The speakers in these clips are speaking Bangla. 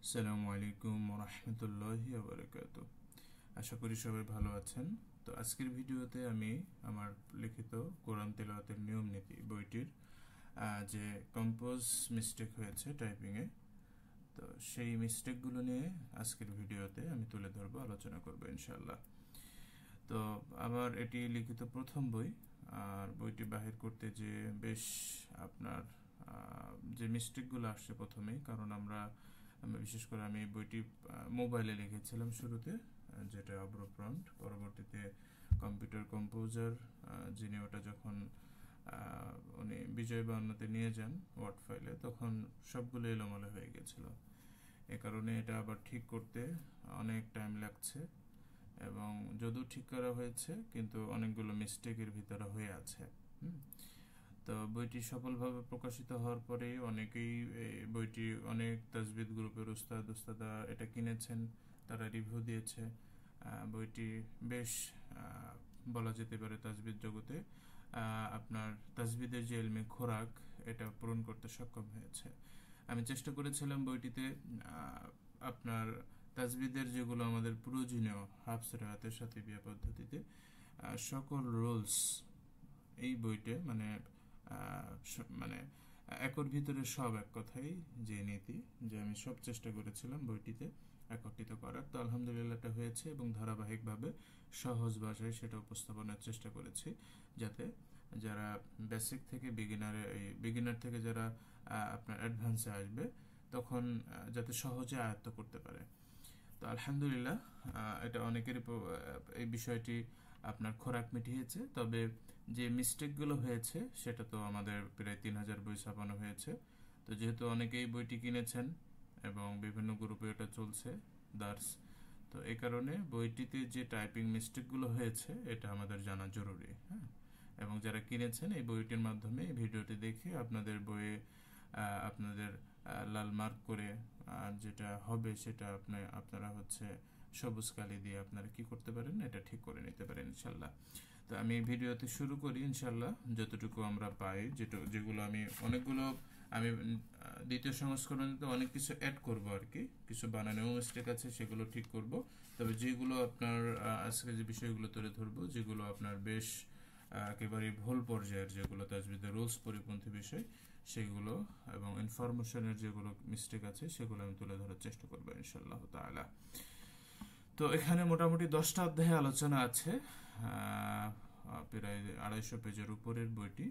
আসসালামু আলাইকুম রহমতুল্লাহি বারাকাতুহু। আশা করি সবাই ভালো আছেন। তো আজকের ভিডিওতে আমি আমার লিখিত কোরআন তেলাওয়াতের নিয়ম নীতি বইটির যে কম্পোজ মিস্টেক হয়েছে টাইপিংয়ে, তো সেই মিস্টেকগুলো নিয়ে আজকের ভিডিওতে আমি তুলে ধরবো, আলোচনা করবো ইনশাআল্লাহ। তো আমার এটি লিখিত প্রথম বই, আর বইটি বাহির করতে যে বেশ আপনার যে মিস্টেকগুলো আসছে প্রথমেই, কারণ বিশেষ করে আমি বইটি মোবাইলে লিখেছিলাম শুরুতে, যেটা অব্রপ্রন্ট, পরবর্তীতে কম্পিউটার কম্পোজার যিনি ওটা যখন উনি বিজয় বায়ান্নতে নিয়ে যান ওয়ার্ড ফাইলে, তখন সবগুলো এলোমেলো হয়ে গেছিল। এ কারণে এটা আবার ঠিক করতে অনেক টাইম লাগছে, এবং যদিও ঠিক করা হয়েছে কিন্তু অনেকগুলো মিস্টেকের ভিতরে হয়ে আছে। তো বইটি সফলভাবে প্রকাশিত হওয়ার পরে অনেকেই বইটি অনেক তাজবিদ গ্রুপের উস্তাদা এটা কিনেছেন, তারা রিভিউ দিয়েছে। বইটি বেশ বলা যেতে পারে তাজবিদ জগতে আপনার তাজবিদের যে ইলমি খোরাক, এটা পূরণ করতে সক্ষম হয়েছে। আমি চেষ্টা করেছিলাম বইটিতে আপনার তাজবিদের যেগুলো আমাদের প্রয়োজনীয় হাফস রেওয়াতের সাথে বিয়া পদ্ধতিতে সকল রুলস এই বইতে মানে একর ভিতরে সব, এক কথাই যে নীতি, যে আমি সব চেষ্টা করেছিলাম বইটিতে একত্রিত করার। তো আলহামদুলিল্লাহ এটা হয়েছে, এবং ধারাবাহিকভাবে সহজ ভাষায় সেটা উপস্থাপনের চেষ্টা করেছি, যাতে যারা বেসিক থেকে বিগিনার থেকে যারা আপনার অ্যাডভান্সে আসবে, তখন যাতে সহজে আয়ত্ত করতে পারে। তো আলহামদুলিল্লাহ এটা অনেকেরই এই বিষয়টি আপনার খোরাক মিটিয়েছে। তবে যে মিস্টেকগুলো হয়েছে সেটা তো আমাদের প্রায় 3000 বই ছাপানো হয়েছে। তো যেহেতু অনেকেই বইটি কিনেছেন এবং বিভিন্ন গ্রুপে এটা চলছে দার্স, তো এই কারণে বইটিতে যে টাইপিং মিস্টেকগুলো হয়েছে এটা আমাদের জানা জরুরি। হ্যাঁ, এবং যারা কিনেছেন এই বইটির মাধ্যমে এই ভিডিওটি দেখে আপনাদের বইয়ে আপনাদের লাল মার্ক করে যেটা হবে সেটা আপনারা সবুজ কালি দিয়ে আপনারা কি করতে পারেন, এটা ঠিক করে নিতে পারেন ইনশাল্লাহ। তো আমি ভিডিওতে শুরু করি ইনশাল্লাহ, যতটুকু আমরা পাই, যেগুলো অনেকগুলো আমি দ্বিতীয় সংস্করণে অনেক কিছু অ্যাড করব আর কি, কিছু বানানেও মিস্টেক আছে, সেগুলো ঠিক করব। তবে যেগুলো আপনার আজকে যে বিষয়গুলো তুলে ধরবো, যেগুলো আপনার বেশ একেবারে ভুল পর্যায়ের, যেগুলো তাজবিদের রুলস পরিপন্থী বিষয়, সেগুলো এবং ইনফরমেশনের যেগুলো মিস্টেক আছে সেগুলো আমি তুলে ধরার চেষ্টা করবো ইনশাআল্লাহ তাআলা। তো এখানে মোটামুটি 10টা অধ্যায়ে আলোচনা আছে, প্রায় 250 পেজের উপরের বইটি,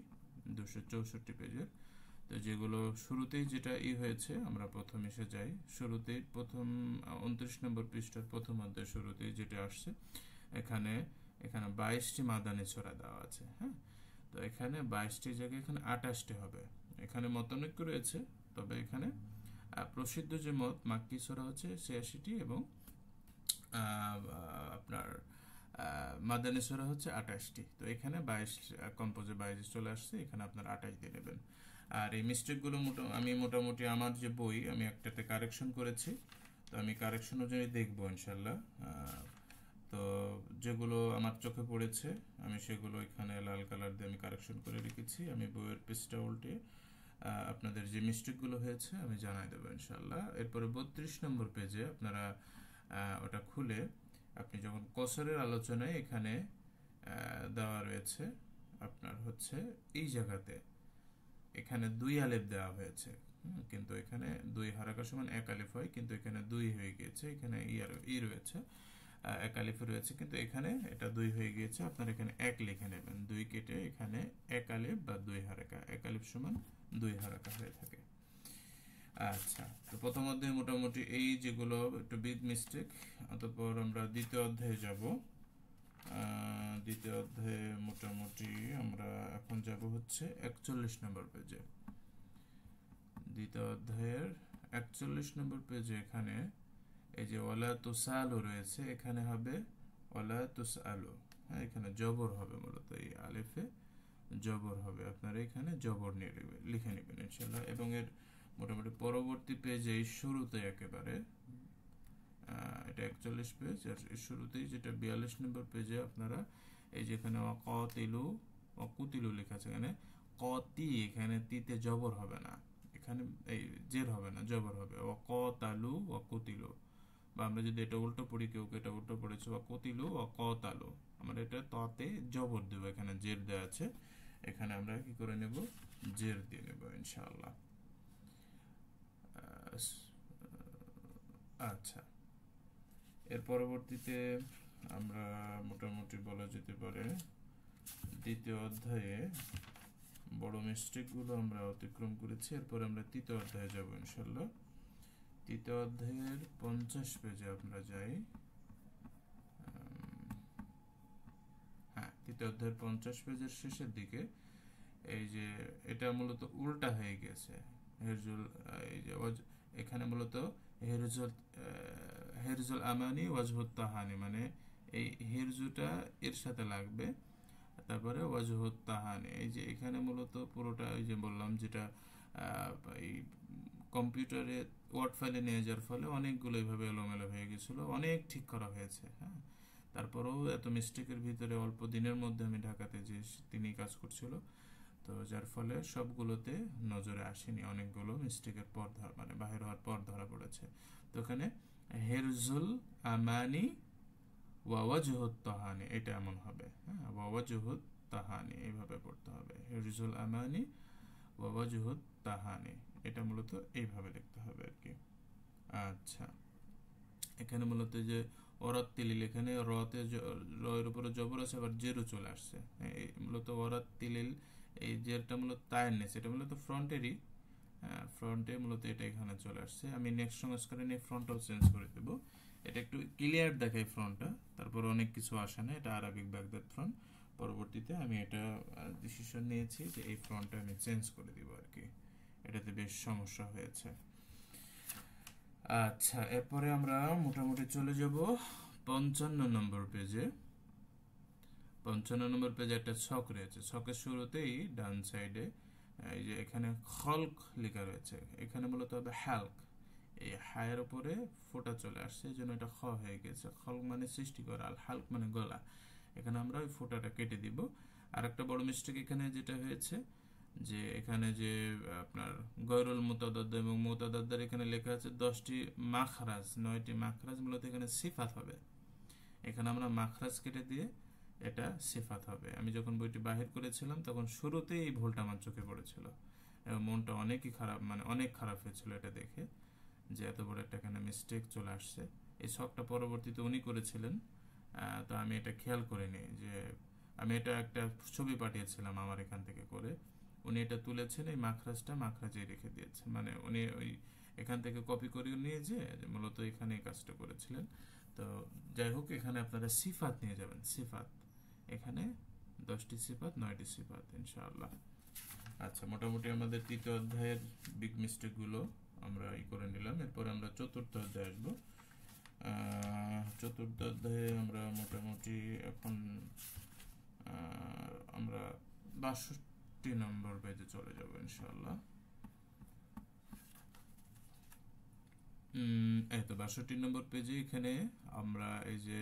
264 পেজের। তো যেগুলো শুরুতেই যেটা হয়েছে, আমরা প্রথম এসে যাই শুরুতেই, প্রথম 29 নম্বর পৃষ্ঠার প্রথম অধ্যায় শুরুতেই যেটা আসছে, এখানে 22টি মাদানী সূরা দেওয়া আছে। হ্যাঁ, তো এখানে 22টি জায়গায় এখানে 28টি হবে। এখানে মতানৈক্য রয়েছে, তবে এখানে প্রসিদ্ধ যে মত, মাক্কি সূরা হচ্ছে 86টি এবং আপনার মাদানী সূরা হচ্ছে 28টি। তো এখানে 22 কম্পোজে 22 চলে আসছে, এখানে আপনার 28 দিয়ে নেবেন। আর এই মিস্টেকগুলো আমি মোটামুটি আমার যে বই, আমি একটাতে কারেকশন করেছি, তো আমি কারেকশন অনুযায়ী দেখবো ইনশাল্লাহ। তো যেগুলো আমার চোখে পড়েছে আমি সেগুলো এখানে লাল কালার দিয়ে আমি কারেকশন করে রেখেছি। আমি বইয়ের পৃষ্ঠা উল্টে আপনাদের যে মিস্টেকগুলো হয়েছে আমি জানাই দেবো ইনশাল্লাহ। এরপরে 32 নম্বর পেজে আপনারা ওটা খুলে, আপনি যখন কসরের আলোচনায় এখানে দেওয়া রয়েছে আপনার এই জায়গাতে এখানে 2 আলিফ দেওয়া হয়েছে, কিন্তু এখানে 2 হারাকা সমান 1 আলিফ হয়, কিন্তু এখানে 2 হয়ে গিয়েছে। এখানে রয়েছে 1 আলিফ রয়েছে, কিন্তু এখানে এটা 2 হয়ে গিয়েছে। আপনারা এখানে 1 লিখে নেবেন, 2 কেটে এখানে 1 আলিফ বা 2 হারাকা, 1 আলিফ সমান 2 হারাকা হয়ে থাকে। আচ্ছা, তো প্রথম অধ্যায়ে মোটামুটি এই যেগুলো একটু বিগ মিস্টেক। অতঃপর আমরা দ্বিতীয় অধ্যায়ে যাব। দ্বিতীয় অধ্যায়ে মোটামুটি আমরা এখন যাব 41 নম্বর পেজে। দ্বিতীয় অধ্যায়ের 41 নম্বর পেজে এখানে এই যে ওয়ালা তুসালু রয়েছে, এখানে হবে ওয়ালা তুসালু। হ্যাঁ, এখানে জবর হবে, মূলত এই আলিফে জবর হবে। আপনারা এখানে জবর নিয়ে লিখে নেবেন ইনশাআল্লাহ। এবং এর মোটামুটি পরবর্তী পেজে শুরুতে একেবারে এটা 41 পেজ, আর শুরুতেই যেটা 42 নম্বর পেজে আপনারা এই যেখানে অকুতিলু লেখা আছে, এখানে কতি, এখানে তিতে জবর হবে না, এখানে এই জের হবে না, জবর হবে। ওয়াকাতালু আমরা যদি এটা উল্টো পড়ি, কেউ এটা উল্টো পড়েছে, বা কতিলু বা কতালু, আমরা এটা ততে জবর দেবো, এখানে জের দেওয়া আছে, এখানে আমরা কি করে নেব, জের দিয়ে নেব ইনশাআল্লাহ। আচ্ছা, এর পরবর্তীতে আমরা মোটামুটি বলা যেতে পারে দ্বিতীয় অধ্যায়ে বড় মিস্টেকগুলো আমরা অতিক্রম করেছি। এরপর আমরা তৃতীয় অধ্যায়ে যাব ইনশাল্লাহ। তৃতীয় অধ্যায়ের 50 পেজে আমরা যাই। হ্যাঁ, তৃতীয় অধ্যায়ের 50 পেজের শেষের দিকে এই যে এটা মূলত উল্টা হয়ে গেছে, হেরজুল, এই যে এখানে মূলত হেরজুল হেরজুল আমানি ওয়াজহুত তাহানি, মানে এই হেরজুটা এর সাথে লাগবে, তারপরে ওয়াজহুত তাহানি, এই যে এখানে মূলত পুরোটা ওই যে বললাম যেটা এই কম্পিউটারে ওয়ার্ড ফাইলে নিয়ে যাওয়ার ফলে অনেকগুলো এইভাবে এলোমেলো হয়ে গেছিলো, অনেক ঠিক করা হয়েছে। হ্যাঁ, তারপরেও এত মিস্টেকের ভিতরে অল্প দিনের মধ্যে আমি ঢাকাতে যে তিনি কাজ করছিল, তো যার ফলে সবগুলোতে নজরে আসেনি, অনেকগুলো মিস্টেকের পর মানে বাহির হওয়ার পর ধরা পড়েছে। তো এখানে হেরজুল আমানি ওয়াওয়াজহুত তাহানি, এটা এমন হবে। হ্যাঁ, ওয়াওয়াজহুত তাহানি এইভাবে পড়তে হবে, হেরজুল আমানি ওয়াওয়াজহুত তাহানি, এটা মূলত এইভাবে লিখতে হবে আর কি। আচ্ছা, এখানে মূলত যে ওরাত তিলিল, এখানে রতে রয়ের উপরে জবর আছে, আবার জেরও চলে আসছে। মূলত ওরাত তিলিল, এই জেরটা মূলত তায়ের নিচে, এটা মূলত ফ্রন্টেরই, ফ্রন্টে মূলত এটা এখানে চলে আসছে। আমি নেক্সট সংস্করণে নিয়ে ফ্রন্টও চেঞ্জ করে দেবো, এটা একটু ক্লিয়ার দেখায় ফ্রন্টটা, তারপর অনেক কিছু আসে না, এটা আরবিক বাগদাদ ফ্রন্ট। পরবর্তীতে আমি এটা ডিসিশন নিয়েছি যে এই ফ্রন্টটা আমি চেঞ্জ করে দিব আর কি, এটাতে বেশ সমস্যা হয়েছে। আচ্ছা, এরপরে আমরা মোটামুটি চলে যাব 55 নম্বর পেজে। 55 নম্বর পেজে একটা ছক রয়েছে, ছকের শুরুতেই ডান সাইডে এই যে এখানে খলক লেখা রয়েছে, এখানে মূলত হবে হালক, এই হায়ের উপরে ফোঁটা চলে আসছে, এই জন্য এটা খ হয়ে গেছে। খলক মানে সৃষ্টি করা, আর হালক মানে গলা, এখানে আমরা ওই ফোঁটাটা কেটে দিব। আর একটা বড় মিস্টেক এখানে যেটা হয়েছে, যে এখানে যে আপনার গয়রুল মুতাদাদ্দা এবং মুতাদাদ্দার এখানে লেখা আছে 10টি মাখরাজ, 9টি মাখরাজ, মূলত এখানে সিফাত হবে, এখানে আমরা মাখরাজ কেটে দিয়ে এটা সিফাত হবে। আমি যখন বইটি বাহির করেছিলাম তখন শুরুতেই এই ভুলটা আমার চোখে পড়েছিল এবং মনটা অনেকই খারাপ, মানে অনেক খারাপ হয়েছিল এটা দেখে, যে এত বড় একটা এখানে মিস্টেক চলে আসছে। এই শখটা পরবর্তীতে উনি করেছিলেন, তো আমি এটা খেয়াল করিনি, যে আমি এটা একটা ছবি পাঠিয়েছিলাম আমার এখান থেকে করে, উনি এটা তুলেছেন, এই মাখরাজেই রেখে দিয়েছেন, মানে উনি ওই এখান থেকে কপি করে নিয়ে যে মূলত এখানে এই কাজটা করেছিলেন। তো যাই হোক, এখানে আপনারা সিফাত নিয়ে যাবেন, সিফাত, এখানে 10টি সিফাত, 9টি সিফাত ইনশাআল্লাহ। আচ্ছা, মোটামুটি আমাদের তৃতীয় অধ্যায়ের বিগ মিস্টেকগুলো আমরা করে নিলাম। এরপরে আমরা চতুর্থ অধ্যায়ে আসবো। চতুর্থ অধ্যায়ে আমরা মোটামুটি এখন আমরা 62 নম্বর পেজে চলে যাব ইনশাআল্লাহ। এই তো 62 নম্বর পেজে, এখানে আমরা এই যে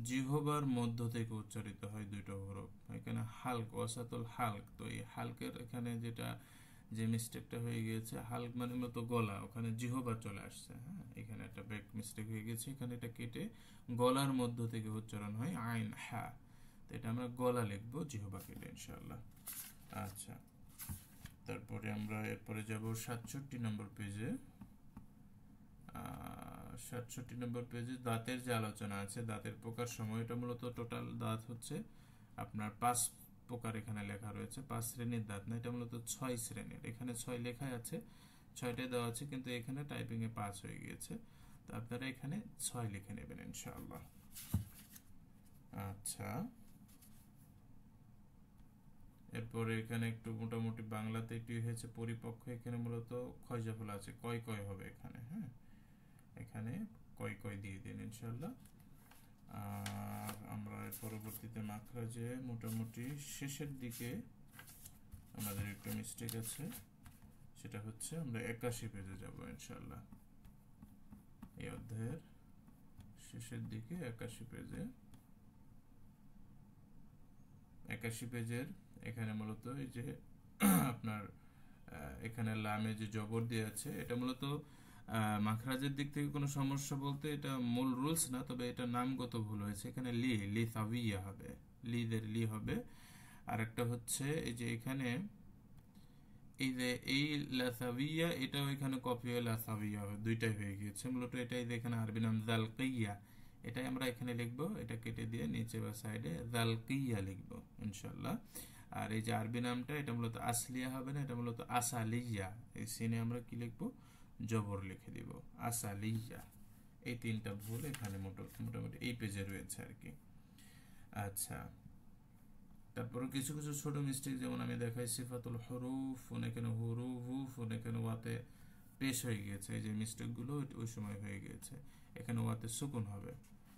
জিহবার মধ্য থেকে উচ্চারিত হয় দুইটা হরফ, এখানে হালক, ওয়াসাতুল হালক, তো এই হালকের এখানে যেটা যে মিস্টেকটা হয়ে গিয়েছে, হালক মানে মতো গলা, ওখানে জিহবা চলে আসছে। হ্যাঁ, এখানে একটা ব্যাক মিস্টেক হয়ে গেছে, এখানে এটা কেটে গলার মধ্য থেকে উচ্চারণ হয় আইন হা, তো এটা আমরা গলা লিখবো জিহবা কেটে ইনশাআল্লাহ। আচ্ছা, তারপরে আমরা এরপরে যাব 67 নম্বর পেজে। 67 নম্বর পেজে দাঁতের যে আলোচনা আছে, দাঁতের প্রকার সময়, এটা মূলত টোটাল দাঁত হচ্ছে আপনার 5 প্রকার, এখানে লেখা রয়েছে 5 শ্রেণীর দাঁত না, এটা মূলত 6 শ্রেণীর, এখানে 6 লেখাই আছে, 6টাই দেওয়া আছে, কিন্তু এখানে টাইপিং এ 5 হয়ে গিয়েছে, তো আপনারা এখানে 6 লিখে নেবেন ইনশাআল্লাহ। আচ্ছা, এরপরে এখানে একটু মোটামুটি বাংলাতে এটি হয়েছে পরিপক্ষ, এখানে মূলত ক্ষয়জাফল আছে, কয় কয় হবে এখানে। হ্যাঁ, এখানে কয় কয় দিয়ে দিন ইনশাআল্লাহ। আর আমরা পরবর্তীতে মাখরাজে মোটামুটি শেষের দিকে আমাদের একটু মিস্টেক আছে, সেটা হচ্ছে আমরা 81 পেজে যাব ইনশাআল্লাহ। এই অধ্যায়ের শেষের দিকে 81 পেজে, 81 পেজের এখানে মূলত এই যে আপনার এখানে লামে যে জবর দিয়ে আছে, এটা মূলত মাখরাজের দিক থেকে কোনো সমস্যা বলতে এটা মূল রুলস না, তবে এটা নামগত ভুল হয়েছে। এখানে লি সাবিয়া হবে, লিদের লি হবে। আর একটা হচ্ছে এই যে এখানে এই যে এই লাসাবিয়া, এটাও এখানে কপি হয়ে লাসাবিয়া হবে, দুইটাই হয়ে গিয়েছে মূলত। এটাই এখানে আরবি নাম জালকিয়া, এটাই আমরা এখানে লিখবো, এটা কেটে দিয়ে নিচে বা সাইডে জালকিয়া লিখবো ইনশাল্লাহ। আর এই যে আরবি নামটা এটা মূলত আসলিয়া হবে না, এটা মূলত আসালিয়া। এই সিনে আমরা কি লিখবো, জবর লিখে দিব, আসালিয়া। এই তিনটা ভুল এখানে মোটামুটি এই পেজে রয়েছে আর কি। আচ্ছা, তারপরে কিছু কিছু ছোট মিস্টেক, যেমন আমি দেখাই সিফাতুল হরুফ, এখানে হুরুফু, এখানে ওয়াতে পেশ হয়ে গিয়েছে। এই যে মিস্টেকগুলো ওই সময় হয়ে গিয়েছে, এখানে ওয়াতে সুকুন হবে।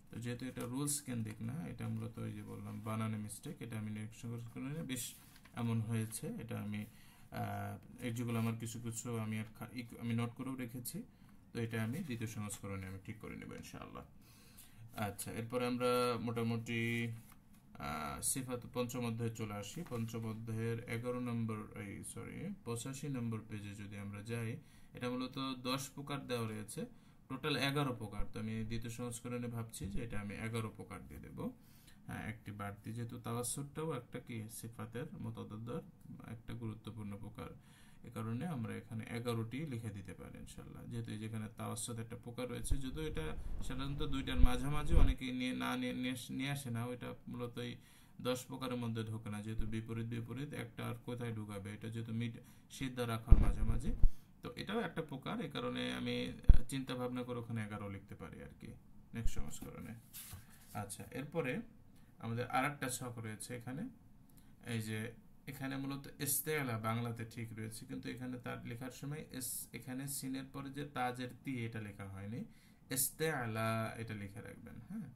তো যেহেতু এটা রুলস কেন্দ্রিক না, এটা মূলত ওই যে বললাম বানানে মিস্টেক, এটা আমি নেক্সট সংস্করণে বেশ এমন হয়েছে। এটা আমি যেগুলো আমার কিছু কিছু আমি নোট করেও রেখেছি, তো এটা আমি দ্বিতীয় সংস্করণে আমি ঠিক করে নেব ইনশাআল্লাহ। আচ্ছা, এরপরে আমরা মোটামুটি সিফাত পঞ্চম অধ্যায়ে চলে আসি। পঞ্চম অধ্যায়ের 85 নম্বর পেজে যদি আমরা যাই, এটা মূলত 10 প্রকার দেওয়া রয়েছে, টোটাল 11 প্রকার। তো আমি দ্বিতীয় সংস্করণে ভাবছি যে এটা আমি 11 প্রকার দিয়ে দেবো। হ্যাঁ, একটি বাড়তি, যেহেতু তাওয়াসসুরটাও একটা কি সিফাতের মুতাদাদ্দার একটা গুরুত্বপূর্ণ প্রকার, এ কারণে আমরা এখানে 11টি লিখে দিতে পারি ইনশাল্লাহ। যেহেতু যেখানে তাওয়াসসুত একটা প্রকার রয়েছে, যদিও এটা সাধারণত দুইটার মাঝামাঝি অনেকেই নিয়ে আসে না, ওইটা মূলত এই 10 প্রকারের মধ্যে ঢোকে না, যেহেতু বিপরীত একটা আর কোথায় ঢুকাবে, এটা যেহেতু সিদ্ধা রাখার মাঝামাঝি, তো এটাও একটা প্রকার। এ কারণে আমি চিন্তা ভাবনা করে ওখানে 11 লিখতে পারি আর কি নেক্সট সংস্করণে। আচ্ছা, এরপরে আমাদের আর একটা ছক রয়েছে এখানে। এই যে এখানে মূলত ইস্তেলা বাংলাতে ঠিক রয়েছে, কিন্তু এখানে তার লেখার সময় এখানে সিনের পরে যে তাজের তি, এটা লেখা হয়নি, ইস্তেলা এটা লিখে রাখবেন। হ্যাঁ,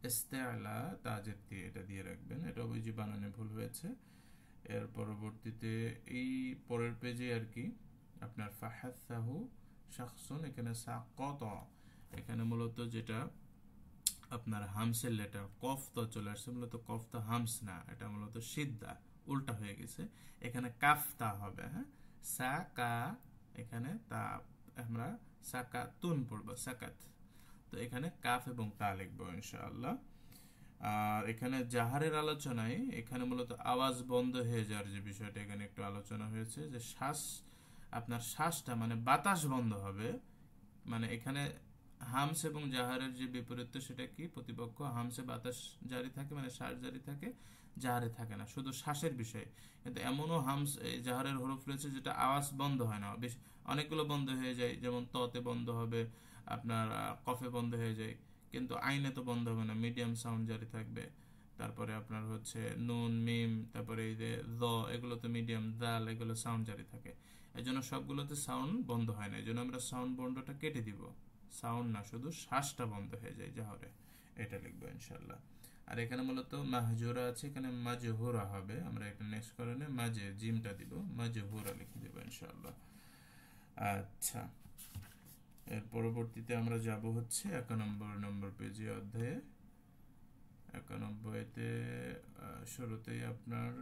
ইস্তেলা তাজের তি এটা দিয়ে রাখবেন, এটা ওই যে বানানে ভুল হয়েছে। এর পরবর্তীতে এই পরের পেজে আর কি আপনার ফাহাসাহু শাখসুন, এখানে সাকত, এখানে মূলত যেটা আপনার হামসের লেটার কফতা চলে আসছে, মূলত কফতা হামস না, এটা মূলত সিদ্ধা, উল্টা হয়ে গেছে। এখানে কাফতা হবে। হ্যাঁ, সাকা, এখানে তা আমরা সাকাতুন পড়বো, সাকাত। তো এখানে কাফ এবং তা লিখবো ইনশাআল্লাহ। আর এখানে জাহারের আলোচনায় এখানে মূলত আওয়াজ বন্ধ হয়ে যাওয়ার যে বিষয়টা এখানে একটু আলোচনা হয়েছে, যে আপনার শ্বাসটা মানে বাতাস বন্ধ হবে। মানে এখানে হামস এবং জাহারের যে বিপরীত, সেটা কি প্রতিপক্ষ, হামসে বাতাস জারি থাকে মানে শ্বাস জারি থাকে, জাহারে থাকে না, শুধু শ্বাসের বিষয়। কিন্তু এমনও হামস জাহারের হরফ রয়েছে যেটা আওয়াজ বন্ধ হয় না, বেশ অনেকগুলো বন্ধ হয়ে যায়, যেমন ততে বন্ধ হবে, আপনার কফে বন্ধ হয়ে যায়, কিন্তু আইনে তো বন্ধ হবে না, মিডিয়াম সাউন্ড জারি থাকবে। তারপরে আপনার হচ্ছে নুন মিম, তারপরে এই যে দ, এগুলো তো মিডিয়াম, দাল, এগুলো সাউন্ড জারি থাকে। এই জন্য সবগুলোতে সাউন্ড বন্ধ হয় না, এই জন্য আমরা সাউন্ড বন্ধটা কেটে দিব, সাউন্ড না, শুধু শ্বাসটা বন্ধ হয়ে যায় জাহরে, এটা লিখবো ইনশাল্লাহ। আর এখানে মূলত মাহজুরা আছে, এখানে মাজহুরা হবে, আমরা এটা নেক্সট কারণে মাঝে জিমটা দিব, মাজহুরা লিখে দেবো ইনশাল্লাহ। আচ্ছা, এর পরবর্তীতে আমরা যাব হচ্ছে 91 পেজে অধ্যায়ে। 91তে শুরুতেই আপনার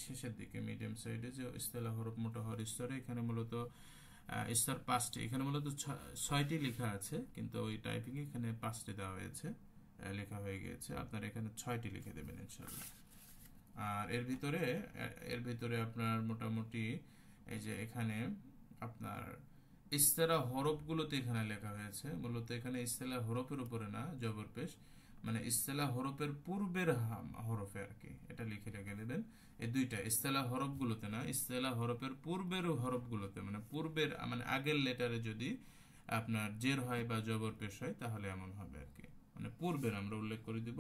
শেষের দিকে মিডিয়াম সাইডে যে ইস্তেলাহ হরফ মোটাহর স্তরে, এখানে মূলত স্তর 5টি, এখানে মূলত 6টি লেখা আছে, কিন্তু ওই টাইপিং এখানে 5টি দেওয়া হয়েছে, লেখা হয়ে গিয়েছে, আপনারা এখানে 6টি লিখে দেবেন ইনশাআল্লাহ। আর এর ভিতরে আপনার মোটামুটি এই যে এখানে আপনার ইস্তেলা হরফগুলোতে এখানে লেখা হয়েছে, মূলত এখানে ইস্তেলা হরফের উপরে না, জবর পেশ, মানে ইস্তেলা হরফের পূর্বের হরফে আর কি, এটা লিখে রেখে দেবেন। এই দুইটা ইস্তেলা হরফগুলোতে না, ইস্তেলা হরফের পূর্বের হরফগুলোতে, মানে পূর্বের মানে আগের লেটারে যদি আপনার জের হয় বা জবর পেশ হয়, তাহলে এমন হবে আর কি, মানে পূর্বের আমরা উল্লেখ করে দিব,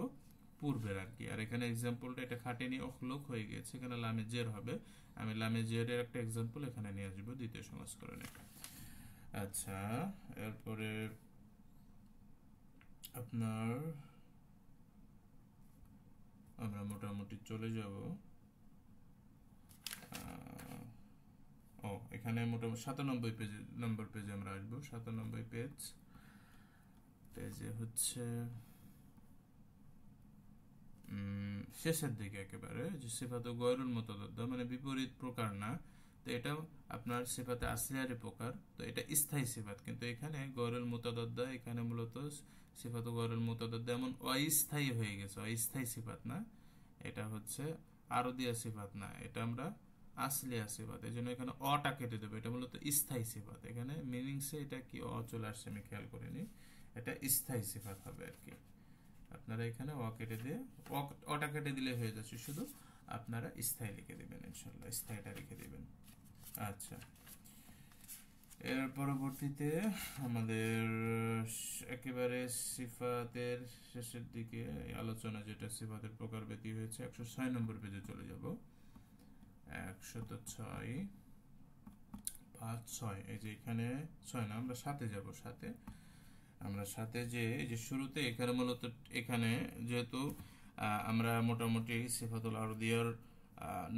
পূর্বের আর কি। আর এখানে এক্সাম্পলটা এটা খাটেনি অখলোক হয়ে গেছে, এখানে লামে জের হবে, আমি লামে জেরের একটা এক্সাম্পল এখানে নিয়ে আসবো দ্বিতীয় সংস্করণে। আচ্ছা, এরপরে আপনার আমরা মোটামুটি চলে যাব এখানে মোটামুটি 97 নম্বর পেজে আমরা আসবো। 97 পেজে হচ্ছে শেষের দিকে একেবারে, যে সিফাত গয়রুল মুতাদাদ্দা মানে বিপরীত প্রকার না, তো এটা আপনার সিফাতে আসলিয়ারি প্রকার, তো এটা স্থায়ী সিফাত। কিন্তু এখানে গয়রুল মুতাদাদ্দা, এখানে মূলত সিফাত গয়রুল মুতাদাদ্দা এমন অস্থায়ী হয়ে গেছে, অস্থায়ী সিফাত না, এটা হচ্ছে আরদিয়া সিফাত না, এটা আমরা আসলিয়া সিফাত। এই জন্য এখানে অটা কেটে দেবে, এটা মূলত স্থায়ী সিফাত। এখানে মিনিংসে এটা কি অ চলে আসছে আমি খেয়াল করিনি, এটা স্থায়ী সিফাত হবে আর কি। আপনারা এখানে অ কেটে দিয়ে অটা কেটে দিলে হয়ে যাচ্ছে, শুধু আপনারা স্থায়ী লিখে দিবেন, ইনশাল্লাহ স্থায়ীটা লিখে দিবেন। আচ্ছা, এর পরবর্তীতে আমাদের একেবারে সিফাতের শেষের দিকে আলোচনা, যেটা সিফাতের প্রকারভেদী হয়েছে, 106 নম্বর পেজে চলে যাব। 106 5 6, এই যে এখানে 6 না, আমরা 7-এ যাব। আমরা সাথে যে এই যে শুরুতে এখানে মূলত এখানে যেহেতু আমরা মোটামুটি সিফাতুল আরদিয়ার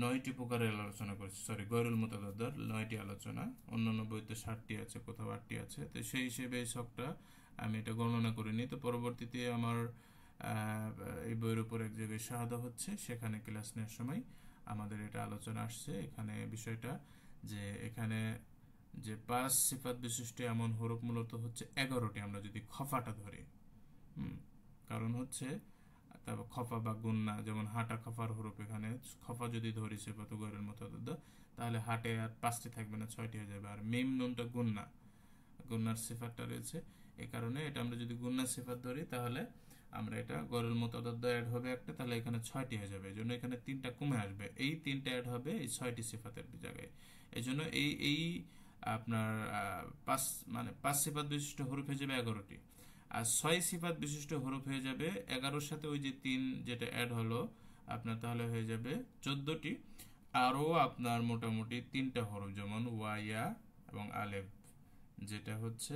9টি প্রকারের আলোচনা করেছি, গয়রুল মুতাদাদ্দার 9টি আলোচনা, অন্যান্য বইতে 7টি আছে, কোথাও 8টি আছে। তো সেই হিসেবে এই ছকটা আমি এটা গণনা করিনি। তো পরবর্তীতে আমার এই বইয়ের উপর এক জায়গায় শাহাদা হচ্ছে, সেখানে ক্লাস নেওয়ার সময় আমাদের এটা আলোচনা আসছে। এখানে বিষয়টা যে এখানে যে 5 সিফাত বিশিষ্ট এমন হরফ মূলত হচ্ছে 11টি, আমরা যদি খফাটা ধরি। কারণ হচ্ছে তারপর খফা বা গুন্না, যেমন হাটা খফার হরফ, এখানে খফা যদি ধরি সিফাত গয়রুল মুতাদাদ্দা, তাহলে হাটে আর 5টি থাকবে না, 6টি হয়ে যাবে। আর মিম নুনটা গুন্নার সিফাতটা রয়েছে, এই কারণে এটা আমরা যদি গুন্নার সিফাত ধরি তাহলে আমরা এটা গয়রুল মুতাদাদ্দা অ্যাড হবে একটা, তাহলে এখানে 6টি হয়ে যাবে। এই জন্য এখানে 3টা কমে আসবে, এই 3টা অ্যাড হবে এই 6টি সিফাতের জায়গায়। এই জন্য এই আপনার 5 সিফাত বিশিষ্ট হরফ হয়ে যাবে 11টি, আর 6 সিফাত বিশিষ্ট হরফ হয়ে যাবে 11-র সাথে ওই যে 3 যেটা অ্যাড হলো আপনার, তাহলে হয়ে যাবে 14টি। আরও আপনার মোটামুটি 3টা হরফ, যেমন ওয়াইয়া এবং আলেফ, যেটা হচ্ছে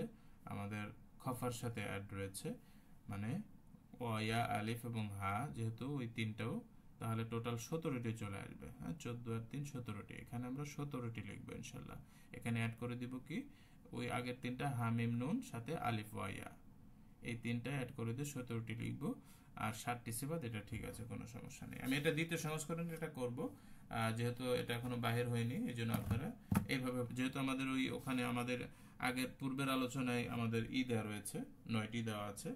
আমাদের খফার সাথে অ্যাড রয়েছে, মানে ওয়াইয়া আলিফ এবং হা, যেহেতু ওই 3টাও, তাহলে টোটাল 17টি চলে আসবে। হ্যাঁ, 14 আর 3 17টি, এখানে আমরা 17টি লিখবো ইনশাল্লাহ। এখানে অ্যাড করে দিব কি, ওই আগের 3টা হামিম নুন সাথে আলিফ ওয়াইয়া, এই 3টা অ্যাড করে দিয়ে 17টি লিখবো। আর 7টি সিফাত, এটা ঠিক আছে, কোনো সমস্যা নেই। আমি এটা দ্বিতীয় সংস্করণ এটা করব, যেহেতু এটা এখনো বাহির হয়নি, এই জন্য আপনারা এইভাবে, যেহেতু আমাদের ওখানে আমাদের আগের পূর্বের আলোচনায় আমাদের দেওয়া রয়েছে, 9টি দেওয়া আছে,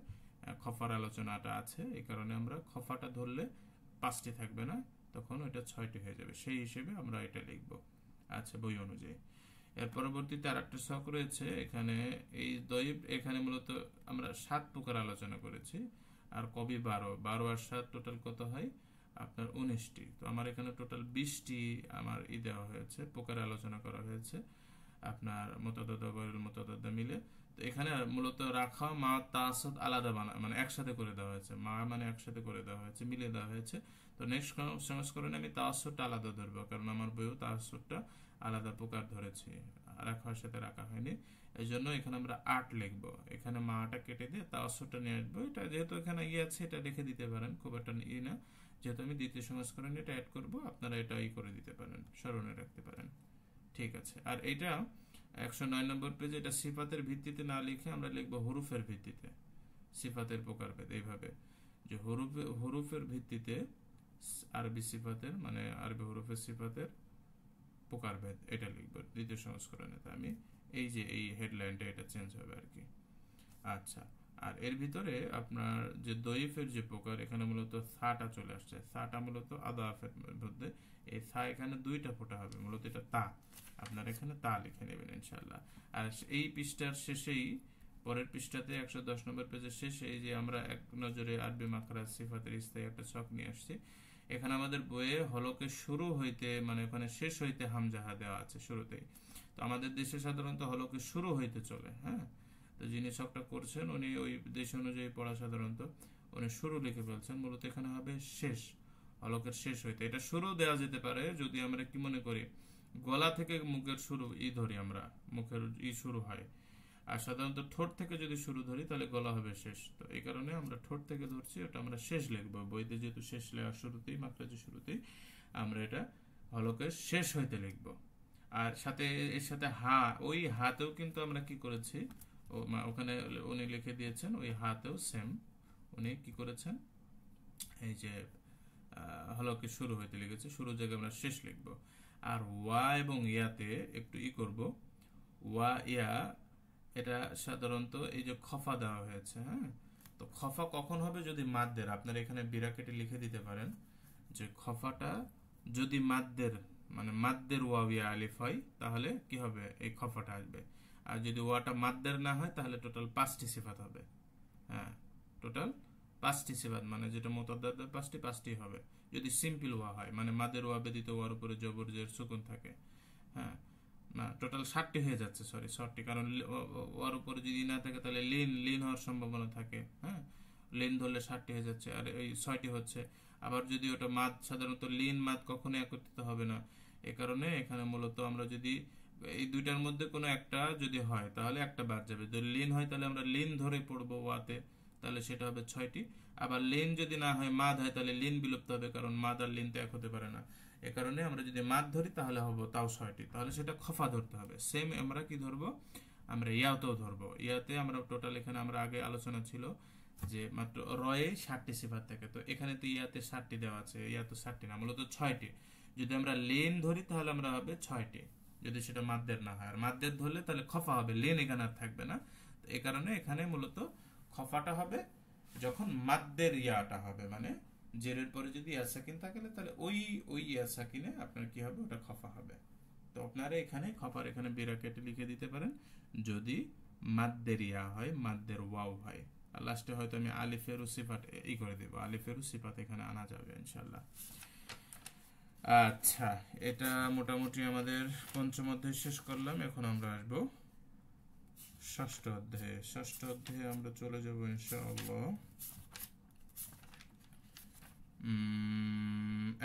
খফার আলোচনাটা আছে, এই কারণে আমরা খফাটা ধরলে 5টি থাকবে না, তখন ওইটা 6টি হয়ে যাবে, সেই হিসেবে আমরা এটা লিখব। আচ্ছা, বই অনুযায়ী। এর পরবর্তীতে আর একটা ছক রয়েছে এখানে, এই দয়ীব, এখানে মূলত আমরা 7 প্রকার আলোচনা করেছি, আর কবি 12 আর 7 টোটাল কত হয় আপনার 19টি। তো আমার এখানে টোটাল 20টি আমার দেওয়া হয়েছে, প্রকার আলোচনা করা হয়েছে আপনার মুতাদাদ্দা গয়রুল মুতাদাদ্দা মিলে। তো এখানে মূলত রাখা মা তাসুদ আলাদা মানে একসাথে করে দেওয়া হয়েছে, মা মানে একসাথে করে দেওয়া হয়েছে, মিলে দেওয়া হয়েছে। তো নেক্সট সংস্করণে আমি তাসুদটা আলাদা ধরবো, কারণ আমার বইও তাসুদটা আলাদা প্রকার ধরেছি, রাখার সাথে রাখা হয়নি। এই জন্য এখানে আমরা 8 লিখবো, এখানে মাটা কেটে দিয়ে তাসুদটা নিয়ে আসবো। এটা যেহেতু এখানে আছে, এটা রেখে দিতে পারেন, খুব একটা না, যেহেতু আমি দ্বিতীয় সংস্করণে এটা অ্যাড করবো, আপনারা এটা করে দিতে পারেন, স্মরণে রাখতে পারেন। ঠিক আছে। আর এটা 109 নম্বর পেজে, এটা সিফাতের ভিত্তিতে না লিখে আমরা লিখবো হরুফের ভিত্তিতে, সিফাতের প্রকারভেদ, এইভাবে যে হরুফের ভিত্তিতে আরবি সিফাতের, মানে আরবি হরুফের সিফাতের প্রকারভেদ, এটা লিখবো দ্বিতীয় সংস্করণে। আমি এই হেডলাইনটা এটা চেঞ্জ হবে আর কি। আচ্ছা, আর এর ভিতরে আপনার যে দয়ীফের যে প্রকার, এখানে মূলত সাটা চলে আসছে, সাটা মূলত আদাফের মধ্যে, এই সা এখানে 2টা ফোঁটা হবে, মূলত এটা তা, আপনার এখানে তা লিখে নেবেন ইনশাল্লাহ। আর এই পৃষ্ঠার শেষেই, পরের পৃষ্ঠাতে 110 নম্বর পেজের শেষে, এই যে আমরা এক নজরে আরবি মাখরাজ সিফাতের স্থায়ী একটা ছক নিয়ে আসছি। এখানে আমাদের বইয়ে হলকে শুরু হইতে, মানে ওখানে শেষ হইতে হামজাহা দেওয়া আছে শুরুতেই। তো আমাদের দেশে সাধারণত হলকে শুরু হইতে চলে, হ্যাঁ। তো যিনি ছকটা করছেন উনি ওই দেশ অনুযায়ী পড়া, সাধারণত উনি শুরু লিখে ফেলছেন, মূলত এখানে হবে শেষ, হলকের শেষ হইতে। এটা শুরু দেওয়া যেতে পারে যদি আমরা কি মনে করি, গলা থেকে মুখের শুরু ধরি, আমরা মুখের শুরু হয়, আর সাধারণত ঠোঁট থেকে যদি শুরু ধরি তাহলে গলা হবে শেষ। তো এই কারণে আমরা ঠোঁট থেকে ধরছি, ওটা আমরা শেষ লিখবো বইতে, যেহেতু শেষ লেখার শুরুতেই, মাখরাজের শুরুতেই, আমরা এটা হলকের শেষ হইতে লিখবো। আর সাথে এর সাথে হা, ওই হাতেও কিন্তু আমরা কি করেছি, ওখানে উনি লিখে দিয়েছেন, ওই হাতেও সেম উনি কি করেছেন, এই যে হলকে শুরু হইতে লিখেছে, শুরু জায়গায় আমরা শেষ লিখবো। আর ওয়া এবং ইয়াতে একটু করব। ওয়া ইয়া এটা সাধারণত এই যে খফা দেওয়া হয়েছে, হ্যাঁ। তো খফা কখন হবে? যদি মাদ্দের, আপনারা এখানে বিরাকেটে লিখে দিতে পারেন যে খফাটা যদি মাদ্দের, মানে মাদ্দের ওয়া ইয়া আলিফ হয়, তাহলে কি হবে? এই খফাটা আসবে। আর যদি ওয়াটা মাদ্দের না হয়, তাহলে টোটাল 5টি সিফাত হবে। হ্যাঁ, টোটাল 5টি সিফাত, মানে যেটা মুতাদ্দাদের 5টি হবে। যদি সিম্পল ওয়া হয়, মানে মাদের ওয়া ব্যতীত ওয়ার উপরে জবর জের সুকুন থাকে, হ্যাঁ, না টোটাল 7টি হয়ে যাচ্ছে, সরি 7টি, কারণ ওর উপরে যদি না থাকে তাহলে লিন হওয়ার সম্ভাবনা থাকে, হ্যাঁ। লিন ধরলে 7টি হয়ে যাচ্ছে, আর এই 6টি হচ্ছে। আবার যদি ওটা মাদ, সাধারণত লিন মাদ কখনো একত্রিত হবে না, এ কারণে এখানে মূলত আমরা যদি এই দুইটার মধ্যে কোনো একটা যদি হয়, তাহলে একটা বাদ যাবে। যদি লিন হয়, তাহলে আমরা লিন ধরে পড়বো ওয়াতে, তাহলে সেটা হবে 6টি। আবার লিন যদি না হয়, মাদ হয়, তাহলে লিন বিলুপ্ত হবে, কারণ মাদ আর লিন তো এক হতে পারে না। এ কারণে আমরা যদি মাদ ধরি, তাহলে হবো তাও 6টি, তাহলে সেটা খফা ধরতে হবে। সেম আমরা কি ধরবো? আমরা ইয়াতেও ধরবো। ইয়াতে আমরা টোটাল, এখানে আমরা আগে আলোচনা ছিল যে মাত্র রয়ে 7টি সিফাত থাকে, তো এখানে তো ইয়াতে 7টি দেওয়া আছে, ইয়া তো 7টি না, মূলত 6টি। যদি আমরা লেন ধরি, তাহলে আমরা হবে 6টি, যদি সেটা মাদ্দের না হয়। আর মাদ্দের ধরলে তাহলে খফা হবে, লেন এখানে আর থাকবে না। তো এই কারণে এখানে মূলত খফাটা হবে যখন মাদ্দের ইয়াটা হবে, মানে জেরের পরে যদি ইয়া সাকিন থাকে, তাহলে ওই ইয়া সাকিনে আপনার কি হবে? ওটা খফা হবে। তো আপনারা এখানে খফার এখানে বিরাকেটে লিখে দিতে পারেন যদি মাদ্দের ইয়া হয়, মাদ্দের ওয়াও হয়। আর লাস্টে হয়তো আমি আলিফের সিফাত করে দেব, আলিফের সিফাত এখানে আনা যাবে ইনশাল্লাহ। আচ্ছা, এটা মোটামুটি আমাদের পঞ্চম অধ্যায় শেষ করলাম। এখন আমরা আসবো ষষ্ঠ অধ্যায়ে। ষষ্ঠ অধ্যায়ে আমরা চলে যাব ইনশাআল্লাহ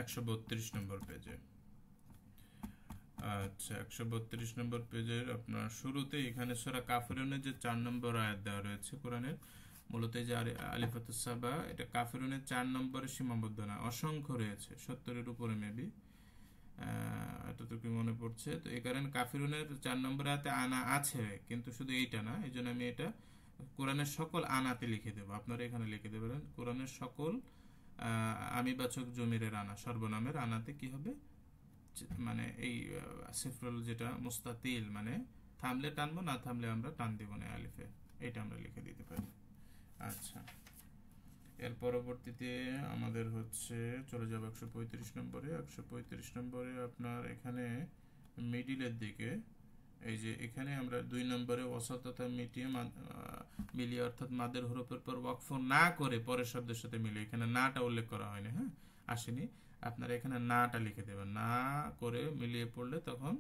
132 নম্বর পেজে। আচ্ছা, 132 নম্বর পেজের আপনার শুরুতে এখানে সূরা কাফিরুনের যে 4 নম্বর আয়াত দেওয়া রয়েছে কোরআনের, মূলত যে আলিফাতুস সাবা, এটা কাফিরুনের 4 নম্বরে সীমাবদ্ধ না, অসংখ্য রয়েছে, 70-এর উপরে মেবি, এতটুকু মনে পড়ছে। তো এই কারণে কাফিরুনের 4 নম্বর আয়াতে আনা আছে, কিন্তু শুধু এইটা না, এই জন্য আমি এটা কোরআনের সকল আনাতে লিখে দেবো। আপনারা এখানে লিখে দেবেন কোরআনের সকল আমিবাচক জমিরের আনা, সর্বনামের আনাতে কি হবে? মানে এই সিফরুল যেটা মুস্তাতিল, মানে থামলে টানবো, না থামলে আমরা টান দিব না আলিফে, এটা আমরা লিখে দিতে পারি। আচ্ছা, এর পরবর্তীতে আমাদের হচ্ছে চলে যাবো 135 নম্বরে। 135 নম্বরে আপনার এখানে মিডিলের দিকে, এই যে এখানে আমরা 2 নম্বরে অসততা মিলিয়ে, অর্থাৎ মাদের হরফের পর ওয়াকফ না করে পরের শব্দের সাথে মিলিয়ে, এখানে নাটা উল্লেখ করা হয়নি, হ্যাঁ, আসেনি। আপনারা এখানে নাটা লিখে দেবেন, না করে মিলিয়ে পড়লে তখন,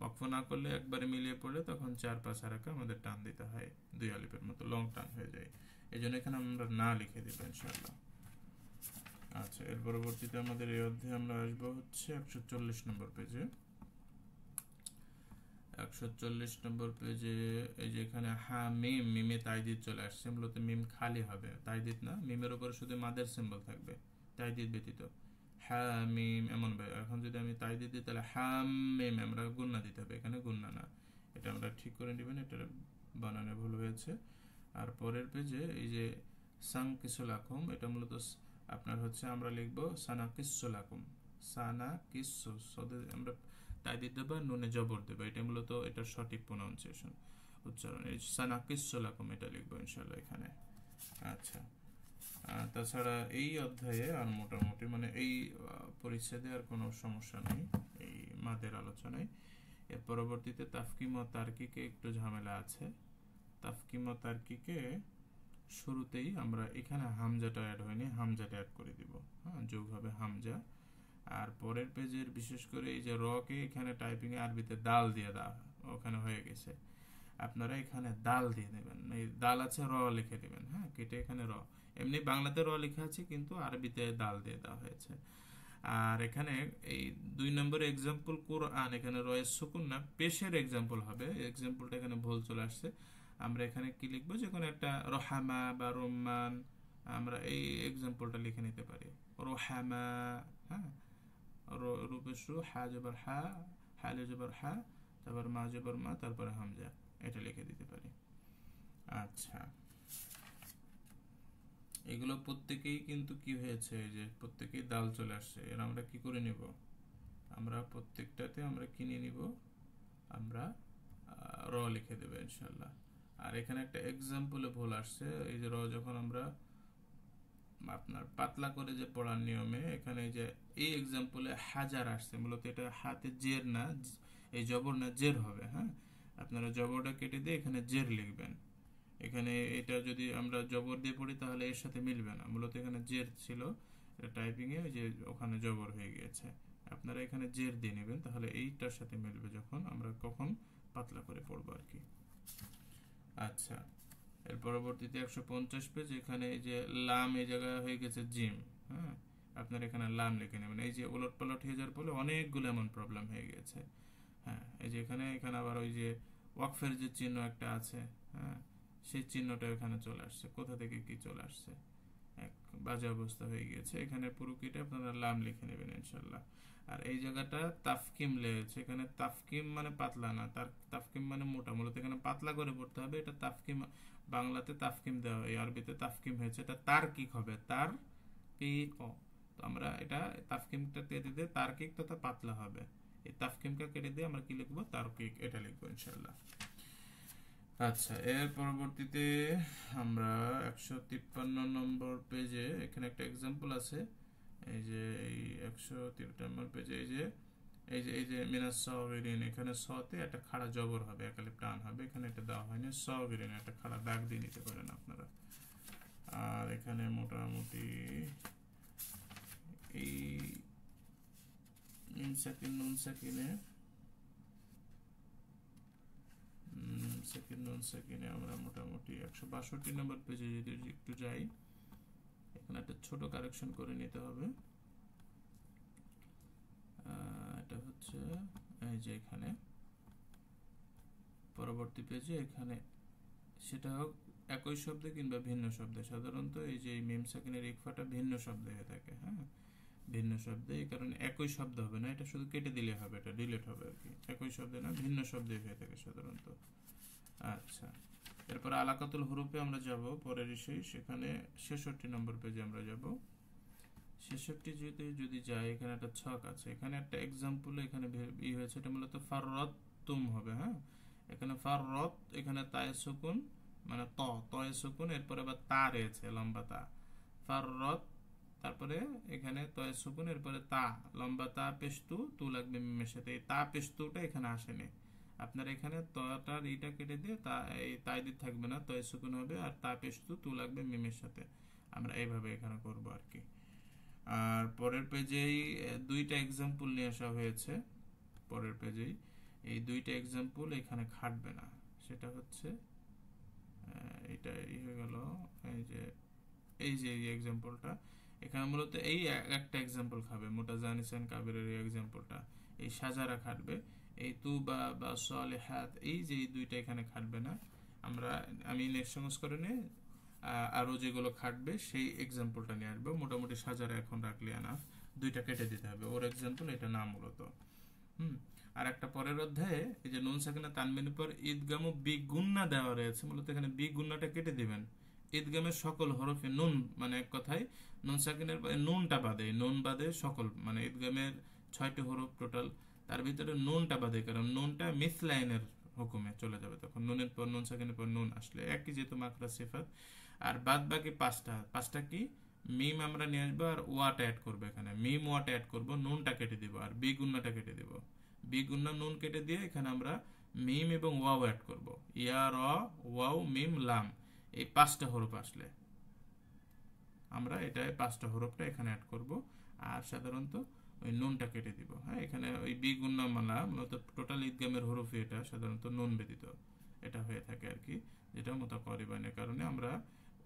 ওয়াকফ না করলে একবারে মিলিয়ে পড়লে তখন 4-5 হারাকা আমাদের টান দিতে হয়, 2 আলিফের মতো লং টান হয়ে যায়। এই জন্য এখানে আমরা না লিখে দিব ইনশাআল্লাহ। আচ্ছা, এর পরবর্তীতে আমাদের এই অধ্যায়ে আমরা আসবো হচ্ছে 140 নম্বর পেজে। 140 নম্বর পেজে এই যে এখানে হা মিম, মিমে তাইদিদ চলে আসছে, মূলত মিম খালি হবে, তাইদিদ না, মিমের উপরে শুধু মাদের সিম্বল থাকবে তাইদিদ ব্যতীত, হা মিম এমন। এখন যদি আমি তাইদিদ দিই, তাহলে হাম মিম, আমরা গুন্না দিতে হবে, এখানে গুন্না না, এটা আমরা ঠিক করে নেবেন, এটা বানানে ভুল হয়েছে। আর পরের পেজে এই যে সাংকিসুলাকুম, এটা মূলত আপনার হচ্ছে আমরা লিখবো সানাকিসুলাকুম, সানাকিসু, আমরা তাইদিদ দেবো, নুনে জবর দেবো, এটা মূলত এটার সঠিক প্রোনাউন্সিয়েশন, উচ্চারণ। এই সানাকিসুলাকুম এটা লিখবো ইনশাআল্লাহ এখানে। আচ্ছা, তাছাড়া এই অধ্যায়ে আর মোটামুটি মানে এই পরিচ্ছেদে আর কোনো সমস্যা নেই এই মাদের আলোচনায়। এর পরবর্তীতে তাফকিম ও তার্কিকে একটু ঝামেলা আছে। তাফকিম ও তার্কিকে শুরুতেই আমরা এখানে হামজাটা অ্যাড হয়নি, হামজাটা অ্যাড করে দিব, হ্যাঁ, যোগ হবে হামজা। আর পরের পেজের বিশেষ করে এই যে রকে এখানে টাইপিং এ আরবিতে দাল দিয়ে দেওয়া, ওখানে হয়ে গেছে, আপনারা এখানে দাল দিয়ে দেবেন, এই দাল আছে র লিখে দেবেন, হ্যাঁ, কেটে এখানে র, এমনি বাংলাতে র লেখা আছে কিন্তু আরবিতে দাল দিয়ে দেওয়া হয়েছে। আর এখানে এই 2 নম্বর এক্সাম্পল কোরআন, এখানে রয়ের সুকুন না, পেশের এক্সাম্পল হবে, এক্সাম্পলটা এখানে ভুল চলে আসছে। আমরা এখানে কি লিখবো, যে কোনো একটা রহামা বা রোমান, আমরা এই এক্সাম্পলটা লিখে নিতে পারি, রোহামা, হ্যাঁ, রূপেশ রু, হা জবর হা, হালে জবর হা, তারপর মা জবর মা, তারপরে হামজা, এটা লিখে দিতে পারি। আচ্ছা, এগুলো প্রত্যেকেই কিন্তু কি হয়েছে, যে প্রত্যেকেই দাল চলে আসছে, এর আমরা কি করে নিব? আমরা প্রত্যেকটাতে আমরা কিনে নিব, আমরা র লিখে দেব ইনশাল্লাহ। আর এখানে একটা এক্সাম্পলে ভুল আসছে, এই যে র যখন আমরা আপনার পাতলা করে যে পড়ার নিয়মে এখানে যে এই এক্সাম্পলে হাজার আসছে, মূলত এটা হাতে জের না, এই জবর না জের হবে। হ্যাঁ, আপনারা জবরটা কেটে দিয়ে এখানে জের লিখবেন। এখানে এটা যদি আমরা জবর দিয়ে পড়ি তাহলে এর সাথে মিলবে না, মূলত এখানে জের ছিল টাইপিংয়ে, যে ওখানে জবর হয়ে গিয়েছে। আপনারা এখানে জের দিয়ে নেবেন, তাহলে এইটার সাথে মিলবে যখন আমরা কখন পাতলা করে পড়বো আর কি। আচ্ছা, এর পরবর্তীতে 150 পেজ, এখানে এই যে লাম এই জায়গায় হয়ে গেছে জিম। হ্যাঁ, আপনার এখানে লাম লিখে নেবেন। এই যে উলট পালট হয়ে যাওয়ার ফলে অনেকগুলো এমন প্রবলেম হয়ে গেছে। হ্যাঁ, এই যে এখানে আবার ওই যে ওয়াকফের যে চিহ্ন একটা আছে, হ্যাঁ, সেই চিহ্নটা এখানে চলে আসছে, কোথা থেকে কি চলে আসছে, এক বাজে অবস্থা হয়ে গিয়েছে। এখানে পুরো কেটে আপনারা লাম লিখে নেবেন ইনশাল্লাহ। আর এই জায়গাটা তাফকিম লেগেছে, এখানে তাফকিম মানে পাতলা না, তার তাফকিম মানে মোটা, মূলত এখানে পাতলা করে পড়তে হবে। এটা তাফকিম, বাংলাতে তাফকিম দেওয়া হয়, আরবিতে তাফকিম হয়েছে, এটা তার্কিক হবে, তার কি ক। তো আমরা এটা তাফকিমটা কেটে দিয়ে তার্কিক তথা পাতলা হবে, এই তাফকিমটা কেটে দিয়ে আমরা কি লিখবো, তার্কিক, এটা লিখবো ইনশাল্লাহ। আচ্ছা, এর পরবর্তীতে আমরা 153 নম্বর পেজে এখানে একটা এক্সাম্পল আছে। এই যে এই 153 নম্বর পেজে এই যে মিনাস সাগিরিন, এখানে সতে একটা খাড়া জবর হবে, একালিপ টান হবে, এখানে এটা দেওয়া হয়নি, সাগিরিন একটা খাড়া দাগ দিয়ে নিতে পারেন আপনারা। আর এখানে মোটামুটি এই মিম সাকিন নুন সাকিনে আমরা মোটামুটি 162 নম্বর পেজে যদি একটু যাই, এখানে একটা ছোট কারেকশন করে নিতে হবে। এটা হচ্ছে এই যে এখানে পরবর্তী পেজে, এখানে সেটা হোক একই শব্দে কিংবা ভিন্ন শব্দে, সাধারণত এই যে মিম সাকিনের ইকফাটা ভিন্ন শব্দে হয়ে থাকে। হ্যাঁ, ভিন্ন শব্দে, এই কারণে একই শব্দ হবে না, এটা শুধু কেটে দিলে হবে, এটা ডিলিট হবে আর কি। একই শব্দে না, ভিন্ন শব্দে হয়ে থাকে সাধারণত। আচ্ছা, এরপর আলাকাতুল হরুফে আমরা যাব পরের বিষয়, সেখানে 66 নম্বর পেজে আমরা যাব। 66 যদি যাই, এখানে একটা ছক আছে, এখানে একটা এক্সাম্পল এখানে হয়েছে, এটা মূলত ফাররাত তুম হবে। হ্যাঁ, এখানে ফাররাত, এখানে তায়ে সুকুন মানে তয়ে সুকুন, এরপরে আবার তা রয়েছে লম্বা তা, ফাররাত, তারপরে এখানে তয়ে সুকুন, এরপরে তা লম্বা তা পেশতু, তু লাগবে মিমের সাথে, এই তা পেশতুটা এখানে আসেনি। আপনার এখানে তটার ইটা কেটে দিয়ে তা, এই তাইদিদ থাকবে না, তয়ে সুকুন হবে, আর তা পেশতু, তু লাগবে মিমের সাথে। আমরা এইভাবে এখানে করব আর কি। আর পরের পেজেই দুইটা এক্সাম্পল নিয়ে আসা হয়েছে, পরের পেজেই এই দুইটা এক্সাম্পল এখানে খাটবে না, সেটা হচ্ছে এটা হয়ে গেল, এই যে এক্সাম্পলটা এখানে মূলত এই একটা এক্সাম্পল খাবে, মোটাজানিসান কাবিরের এই এক্সাম্পলটা, এই সাজারা খাটবে, এই তু বা সালেহাত, এই যে এই দুইটা এখানে খাটবে না। আমি নেক্সট সংস্করণে আরো যেগুলো খাটবে সেই এক্সাম্পলটা নিয়ে আসবো। মোটামুটি সাজারা এখন রাখলে আনাফ, দুইটা কেটে দিতে হবে, ওর এক্সাম্পল এটা না মূলত। আর একটা পরের অধ্যায়ে এই যে নুন সাকিনা তানবিনের পর ঈদগাম ও বিগুন্না দেওয়া রয়েছে, মূলত এখানে বিগুন্নাটা কেটে দিবেন। ঈদগামের সকল হরফে নুন, মানে এক কথায় নুন সাকিনের নুনটা বাদে, নুন বাদে সকল, মানে ঈদগামের 6টি হরফ টোটাল, তার ভিতরে নুনটা বাদে, কারণ নুনটা মিসলাইনের হুকুমে চলে যাবে, তখন নুনের পর নুন সাকিনের পর নুন আসলে একই, যেহেতু মাকরা সিফাত। আর বাদ বাকি পাঁচটা কি, মিম আমরা নিয়ে আসবো আর ওয়াটা অ্যাড করবো, এখানে মিম ওয়াটা অ্যাড করবো, নুনটা কেটে দিব আর বিগুন্নাটা কেটে দিব। বিগুন্না নুন কেটে দিয়ে এখানে আমরা মিম এবং ওয়াও অ্যাড করব, ইয়া র ওয়াও মিম লাম, এই 5টা হরফ আসলে আমরা এটা 5টা হরফটা এখানে অ্যাড করব, আর সাধারণত ওই নুনটা কেটে দিব। হ্যাঁ, এখানে ওই বিগুন্না মালা মূলত টোটাল ঈদগামের হরফ, এটা সাধারণত নুন ব্যতীত এটা হয়ে থাকে আর কি, যেটা মুতাকারিবানের কারণে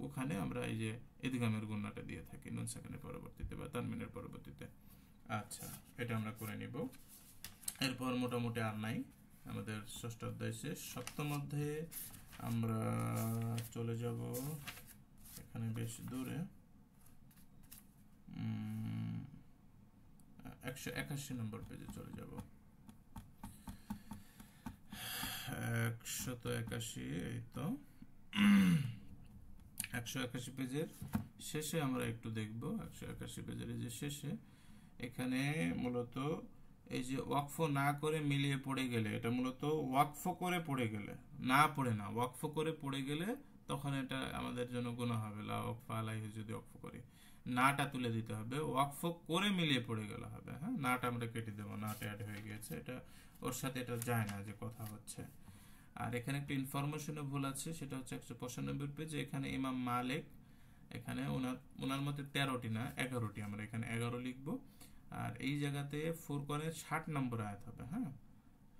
ওখানে আমরা এই যে ঈদগামের গুন্নাটা দিয়ে থাকি নুন সাকিনের পরবর্তীতে বা তানবিনের পরবর্তীতে। আচ্ছা, এটা আমরা করে নিব। এরপর মোটামুটি আর নাই, আমাদের 6ষ্ঠ অধ্যায় শেষ। 7ম অধ্যায়ে আমরা চলে যাব, এখানে বেশ দূরে 181 নম্বর পেজে চলে যাব। 181, এই তো 181 পেজের শেষে আমরা একটু দেখব। 181 পেজের যে শেষে এখানে মূলত এই যে ওয়াকফ না করে মিলিয়ে পড়ে গেলে, এটা মূলত ওয়াকফ করে পড়ে গেলে, না পড়ে না, ওয়াকফ করে পড়ে গেলে তখন এটা আমাদের জন্য গুনাহ হবে। লা ওয়াকফা আলাইহি যদি ওয়াকফ করি, নাটা তুলে দিতে হবে, ওয়াকফ করে মিলিয়ে পড়ে গেলে হবে। হ্যাঁ, নাটা আমরা কেটে দেবো, নাটা অ্যাড হয়ে গিয়েছে, এটা ওর সাথে এটা যায় না যে কথা হচ্ছে। আর এখানে একটা ইনফরমেশনে ভুল আছে, সেটা হচ্ছে 195 পেজে। এখানে ইমাম মালিক, এখানে ওনার মতে 13টি না 11টি, আমরা এখানে 11 লিখবো। আর এই জায়গাতে ফুরকনের 60 নম্বর আয়াত হবে। হ্যাঁ,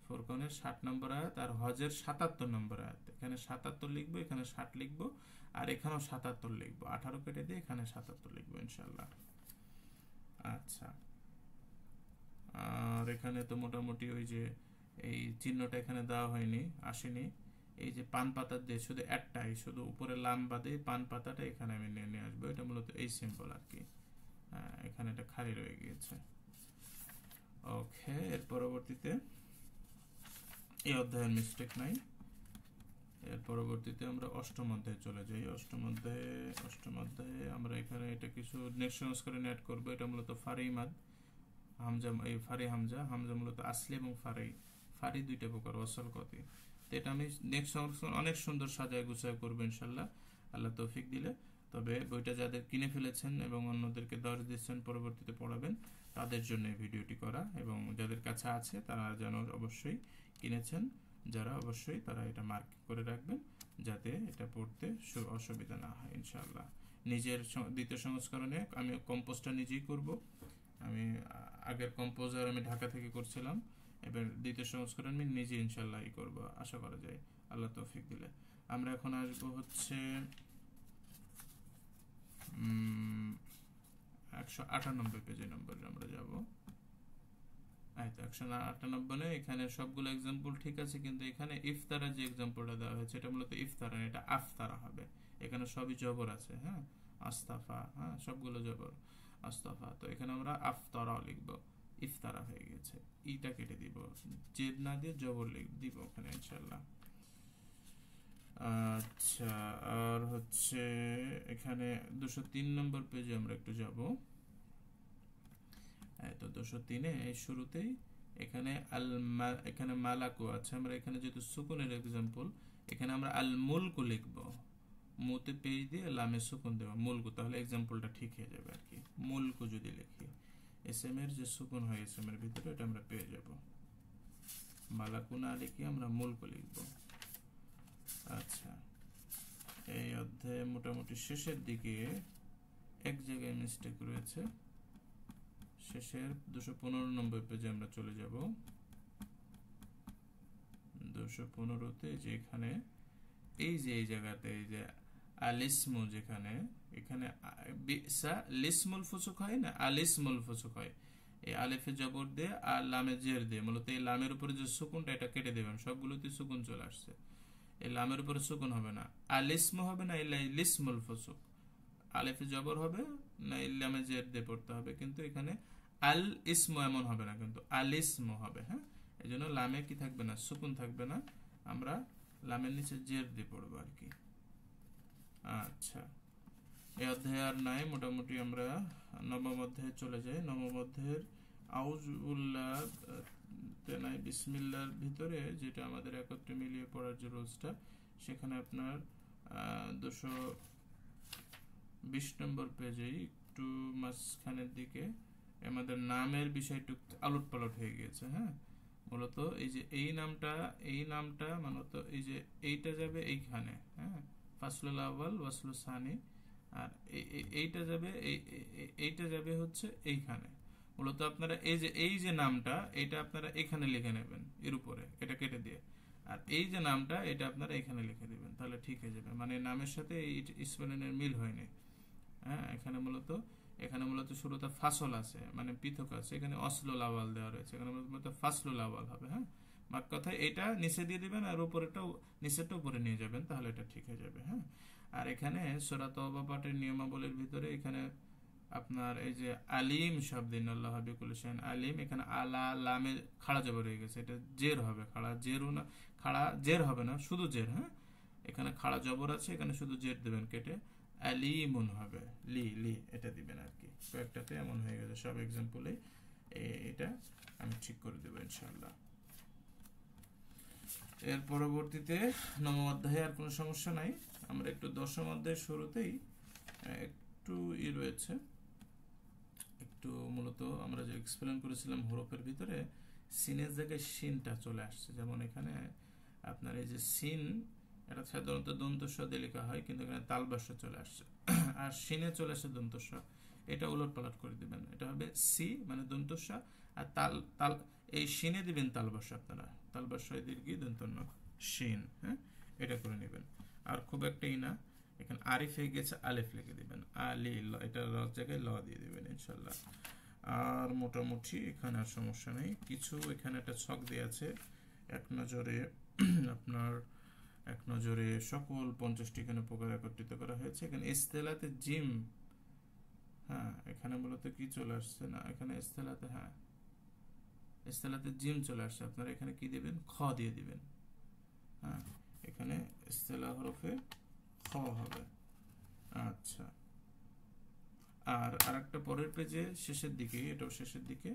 ফুরকনের 60 নম্বর আয়াত আর হজের 77 নম্বর আয়াত। এখানে 77 লিখবো, এখানে 60 লিখবো, আর এখানেও 77 লিখবো। 18 কেটে দিয়ে এখানে 77 লিখবো ইনশাল্লাহ। আচ্ছা, আর এখানে তো মোটামুটি ওই যে এই চিহ্নটা এখানে দেওয়া হয়নি, আসেনি। এই যে পান পাতা দিয়ে শুধু একটাই, শুধু উপরে লাম বাদে পান পাতাটা এখানে আমি নিয়ে আসবো। এটা মূলত এই সিম্পল আর কি। এখানে এটা খালি রয়ে গিয়েছে। ওকে, এর পরবর্তীতে এই অধ্যায়ের মিস্টেক নাই। এর পরবর্তীতে আমরা অষ্টম অধ্যায়ে চলে যাই। অষ্টম অধ্যায়ে আমরা এখানে এটা কিছু নেক্সট সংস্করণে অ্যাড করবো। এটা মূলত ফারি মাদ, হামজা, এই ফারি হামজা, হামজা মূলত আসলি এবং ফারি, ফারি দুইটা প্রকার, ওয়াসাল কতি। তো এটা আমি নেক্সট সংস্করণ অনেক সুন্দর সাজায় গুছায় করবো ইনশাল্লাহ, আল্লাহ তৌফিক দিলে। তবে বইটা যাদের কিনে ফেলেছেন এবং অন্যদেরকে দর্জ দিচ্ছেন পরবর্তীতে পড়াবেন, তাদের জন্য এই ভিডিওটি করা। এবং যাদের কাছে আছে তারা যেন অবশ্যই কিনেছেন, যারা অবশ্যই তারা এটা মার্ক করে রাখবেন, যাতে এটা পড়তে অসুবিধা না হয় ইনশাআল্লাহ। নিজের দ্বিতীয় সংস্করণে আমি কম্পোজটা নিজেই করব। আমি আগের কম্পোজার আমি ঢাকা থেকে করছিলাম, এবার দ্বিতীয় সংস্করণ আমি নিজে ইনশাআল্লাহ করব, আশা করা যায় আল্লাহ তৌফিক দিলে। আমরা এখন আসবো হচ্ছে 198 পেজে নম্বর আমরা যাব। 198 এখানে সবগুলো এক্সাম্পল ঠিক আছে, কিন্তু এখানে ইফতারা যে এক্সাম্পলটা দেওয়া হয়েছে এটা মূলত ইফতারা, এটা আফতারা হবে। এখানে সবই জবর আছে। হ্যাঁ, আস্তাফা, হ্যাঁ সবগুলো জবর, আস্তাফা। তো এখানে আমরা আফতারা লিখব, ইফতারা হয়ে গেছে, ইটা কেটে দিব, জেদ না দিয়ে জবর দিব ওখানে ইনশাআল্লাহ। আচ্ছা, আর হচ্ছে এখানে 203 নম্বর পেজে আমরা একটু যাব। তো 203 এই শুরুতেই এখানে এখানে মালাকু আছে। আমরা এখানে যেহেতু সুকুনের এক্সাম্পল, এখানে আমরা আল মুলকু লিখব, মুতে পেজ দিয়ে লামে সুকুন দেব, মুলকু, তাহলে এক্সাম্পলটা ঠিক হয়ে যাবে আর কি। মুলকু যদি লিখি, এস এম এর যে সুকুন হয় এস এম এর ভিতরে, এটা আমরা পেয়ে যাব। মালাকু না লিখে আমরা মুলকু লিখব। আচ্ছা, এই অধ্যায়ে মোটামুটি শেষের দিকে এক জায়গায় মিস্টেক রয়েছে। শেষের 215 নম্বর পেজে আমরা চলে যাব। 215তে যে এখানে এই যে এই জায়গাতে এই যে আলিসমু, যেখানে এখানে বিসা লিসমুল ফুসুক হয় না, আলিসমুল ফুসুক হয়। এই আলিফে জবর দিয়ে আর লামে জের দিয়ে, মূলত এই লামের উপরে যে সুকুনটা এটা কেটে দেবেন, সবগুলোতে সুকুন চলে আসছে। এই লামের উপরে সুকুন হবে না, আলিসমু হবে না, লিসমুল ফুসুক। আলিফে জবর হবে না, লামে জের দিয়ে পড়তে হবে, কিন্তু এখানে আল ইসমু এমন হবে না, কিন্তু আলিসমু হবে। হ্যাঁ, এই জন্য লামে কি থাকবে না, সুকুন থাকবে না, আমরা লামের নিচে জের দিয়ে পড়বো আর কি। আচ্ছা, এই অধ্যায় আর নাই, মোটামুটি আমরা নবম অধ্যায়ে চলে যাই। নবম অধ্যায়ের আউযুবিল্লাহ নাই বিসমিল্লাহর ভিতরে যেটা আমাদের একত্রে মিলিয়ে পড়ার যে রোজটা, সেখানে আপনার 220 নম্বর পেজেই একটু মাঝখানের দিকে আমাদের নামের বিষয়টুক আলট পালট হয়ে গিয়েছে। হ্যাঁ, মূলত এই যে এই নামটা মূলত এই যে এইটা যাবে এইখানে। হ্যাঁ, ফাসলুল আউয়াল ওয়াসলুল সানি, আর এইটা যাবে এইটা যাবে হচ্ছে এইখানে। মূলত আপনারা এই যে নামটা, এটা আপনারা এখানে লিখে নেবেন, এর উপরে এটা কেটে দিয়ে, আর এই যে নামটা এটা আপনারা এখানে লিখে দিবেন, তাহলে ঠিক হয়ে যাবে। মানে নামের সাথে এই স্পেলিংয়ের মিল হয়নি। হ্যাঁ, এখানে মূলত শুরুতে ফাসল আছে, মানে পৃথক আছে, এখানে অসলুল আওয়াল দেওয়া রয়েছে, এখানে মূলত ফাসলুল আওয়াল হবে। হ্যাঁ, মার কথা এটা নিচে দিয়ে দিবেন আর উপরেটাও নিচেরটা উপরে নিয়ে যাবেন, তাহলে এটা ঠিক হয়ে যাবে। হ্যাঁ, আর এখানে সূরা তওবা পাঠের নিয়মাবলীর ভিতরে এখানে আপনার এই যে আলিম শব্দ, ইন্নাল্লাহা বিকুল্লি শাইইন আলিম, এখানে আলা লামে খাড়া জবর হয়ে গেছে, এটা জের হবে, খাড়া জেরও না, খাড়া জের হবে না, শুধু জের। হ্যাঁ, এখানে খাড়া জবর আছে, এখানে শুধু জের দেবেন কেটে, আলিমুন হবে, লি লি এটা দিবেন আর কি। কয়েকটাতে এমন হয়ে গেছে, সব এক্সাম্পলে এটা আমি ঠিক করে দেবো ইনশাআল্লাহ। এর পরবর্তীতে নবম অধ্যায়ে আর কোনো সমস্যা নাই। আমরা একটু দশম অধ্যায়ের শুরুতেই একটু রয়েছে, একটু মূলত আমরা যে এক্সপ্লেন করেছিলাম হরফের ভিতরে সিনের জায়গায় সিনটা চলে আসছে। যেমন এখানে আপনার এই যে সিন, এটা সাধারণত দন্তস্ব দিয়ে লেখা হয়, কিন্তু এখানে তালবাস্য চলে আসছে আর সিনে চলে আসছে দন্তস্ব। এটা উলট পালট করে দিবেন, এটা হবে সি মানে দন্তস্ব, আর তাল তাল এই সিনে দিবেন তালবাস্য। আপনারা তালবাস্য দীর্ঘি দন্তন্য সিন, হ্যাঁ, এটা করে নেবেন। আর খুব একটাই না, এখানে আরিফ হয়ে গেছে, আলিফ লিখে দিবেন, আলি এটা ল জায়গায় ল দিয়ে দিবেন ইনশাল্লাহ। আর মোটামুটি এখানে আর সমস্যা নেই কিছু। এখানে একটা ছক দেওয়া আছে, এক নজরে আপনার এক নজরে সকল 50টি এখানে প্রকার একত্রিত করা হয়েছে। এখানে ইস্তেলাতে জিম, হ্যাঁ এখানে মূলত কি চলে আসছে না, এখানে ইস্তেলাতে, হ্যাঁ ইস্তেলাতে জিম চলে আসছে। আপনারা এখানে কি দিবেন, খ দিয়ে দিবেন, হ্যাঁ এখানে ইস্তেলা হরফে খ হবে। আচ্ছা, আর আরেকটা পরের পেজে শেষের দিকে, এটাও শেষের দিকে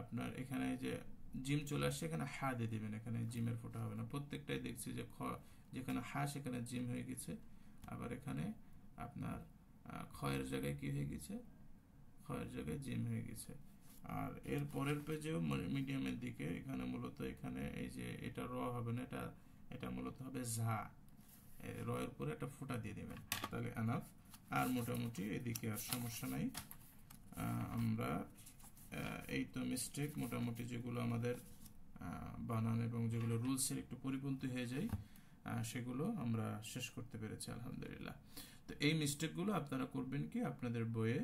আপনার এখানে যে জিম চলে আসছে, এখানে হা দিয়ে দিবেন। এখানে জিমের ফোঁটা হবে না, প্রত্যেকটাই দেখছি যে খ যেখানে হা সেখানে জিম হয়ে গেছে। আবার এখানে আপনার খয়ের জায়গায় কি হয়ে গেছে, খয়ের জায়গায় জিম হয়ে গেছে। আর এর পরের পেজেও মিডিয়ামের দিকে এখানে মূলত এখানে এই যে এটা র হবে না, এটা এটা মূলত হবে ঝা, র এর উপরে একটা ফোঁটা দিয়ে দিবেন, তাহলে এনাফ। আর মোটামুটি এদিকে আর সমস্যা নাই। আমরা এই তো মিস্টেক মোটামুটি যেগুলো আমাদের বানান এবং যেগুলো রুলসের একটু পরিপন্থী হয়ে যায় সেগুলো আমরা শেষ করতে পেরেছি আলহামদুলিল্লাহ। তো এই মিস্টেকগুলো আপনারা করবেন কি, আপনাদের বইয়ে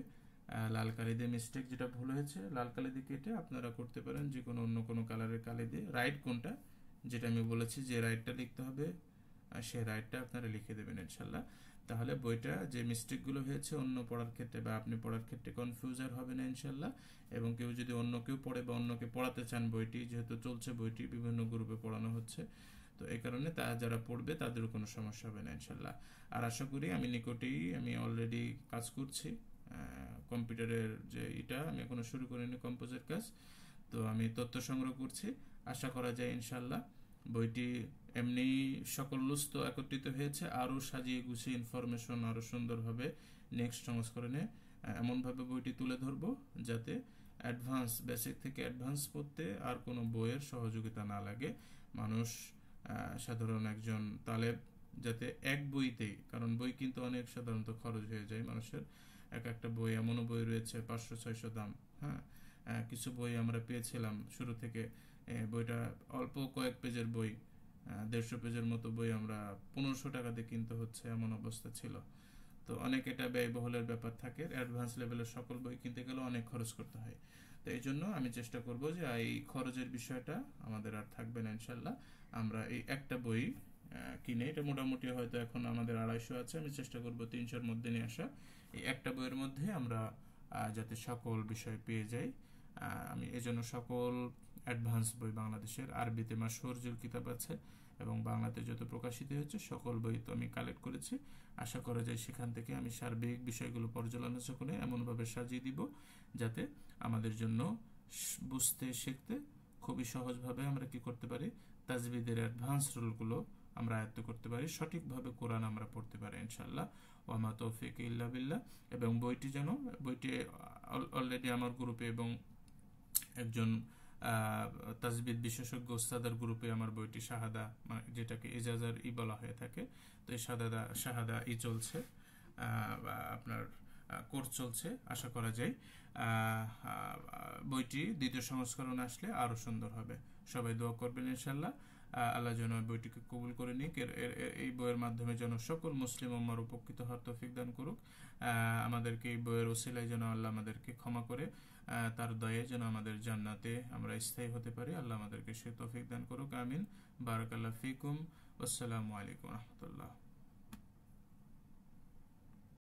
লাল কালি দিয়ে মিস্টেক যেটা ভুল হয়েছে লাল কালি দিয়ে কেটে আপনারা করতে পারেন যে কোনো অন্য কোনো কালারের কালি দিয়ে। রাইট কোনটা, যেটা আমি বলেছি যে রাইটটা লিখতে হবে সেই রাইটটা আপনারা লিখে দেবেন ইনশাল্লাহ। তাহলে বইটা যে মিস্টেকগুলো হয়েছে অন্য পড়ার ক্ষেত্রে বা আপনি পড়ার ক্ষেত্রে কনফিউজার হবে না ইনশাল্লাহ। এবং কেউ যদি অন্য কেউ পড়ে বা অন্যকে পড়াতে চান বইটি, যেহেতু চলছে বইটি বিভিন্ন গ্রুপে পড়ানো হচ্ছে, তো এই কারণে তা যারা পড়বে তাদের কোনো সমস্যা হবে না ইনশাল্লাহ। আর আশা করি আমি নিকটেই আমি অলরেডি কাজ করছি কম্পিউটারের যে এটা আমি এখনো শুরু করিনি কম্পোজের কাজ, তো আমি তথ্য সংগ্রহ করছি। আশা করা যায় ইনশাল্লাহ বইটি এমনি সকল লুস্ত একত্রিত হয়েছে, আরও সাজিয়ে গুছিয়ে ইনফরমেশন আরও সুন্দরভাবে নেক্সট সংস্করণে এমনভাবে বইটি তুলে ধরবো যাতে অ্যাডভান্স বেসিক থেকে অ্যাডভান্স পড়তে আর কোনো বইয়ের সহযোগিতা না লাগে। মানুষ সাধারণ একজন তালেব যাতে এক বইতেই, কারণ বই কিন্তু অনেক সাধারণত খরচ হয়ে যায় মানুষের, এক একটা বই এমনও বই রয়েছে 500-600 দাম, হ্যাঁ কিছু বই আমরা পেয়েছিলাম শুরু থেকে বইটা অল্প কয়েক পেজের বই, 150 পেজের মতো বই আমরা 1500 টাকা দিয়ে কিনতে হচ্ছে এমন অবস্থা ছিল। তো অনেক এটা ব্যয়বহুলের ব্যাপার থাকে, অ্যাডভান্স লেভেলের সকল বই কিনতে গেলে অনেক খরচ করতে হয়। তো এই জন্য আমি চেষ্টা করব যে এই খরচের বিষয়টা আমাদের আর থাকবে না ইনশাল্লাহ। আমরা এই একটা বই কিনে, এটা মোটামুটি হয়তো এখন আমাদের 250 আছে, আমি চেষ্টা করব 300-র মধ্যে নিয়ে আসা। এই একটা বইয়ের মধ্যে আমরা যাতে সকল বিষয় পেয়ে যাই, আমি এজন্য সকল অ্যাডভান্স বই বাংলাদেশের, আরবিতে মাশহুর কিতাব আছে এবং বাংলাতে যত প্রকাশিত হচ্ছে সকল বই তো আমি কালেক্ট করেছি। আশা করা যায় সেখান থেকে আমি সার্বিক বিষয়গুলো পর্যালোচনা করে এমনভাবে সাজিয়ে দিব যাতে আমাদের জন্য বুঝতে শিখতে খুবই সহজভাবে আমরা কি করতে পারি, তাজবিদের অ্যাডভান্স রুলগুলো আমরা আয়ত্ত করতে পারি, সঠিকভাবে কোরআন আমরা পড়তে পারি ইনশাআল্লাহ। ওয়ামা তৌফিক ইল্লা বিল্লাহ। এবং বইটি অলরেডি আমার গ্রুপে এবং একজন তাজবিদ বিশেষজ্ঞ ওস্তাদের গ্রুপে আমার বইটি শাহাদা, মানে যেটাকে ইজাজার ই বলা হয়ে থাকে, তো এই শাহাদা ই চলছে, আপনার কোর্স চলছে। আশা করা যায় বইটি দ্বিতীয় সংস্করণ আসলে আরো সুন্দর হবে। সবাই দোয়া করবেন ইনশাল্লাহ, আল্লাহ যেন বইটিকে কবুল করে নিক। এই বইয়ের মাধ্যমে যেন সকল মুসলিম উম্মার উপকৃত হওয়ার তৌফিক দান করুক। আমাদেরকে এই বইয়ের ওসিলায় যেন আল্লাহ আমাদেরকে ক্ষমা করে তার দয়ায় যেন আমাদের জান্নাতে আমরা স্থায়ী হতে পারি। আল্লাহ আমাদেরকে সে তৌফিক দান করুক, আমিন। বারাকাল্লাহ ফিকুম। আসসালামু আলাইকুম রহমতুল্লাহ।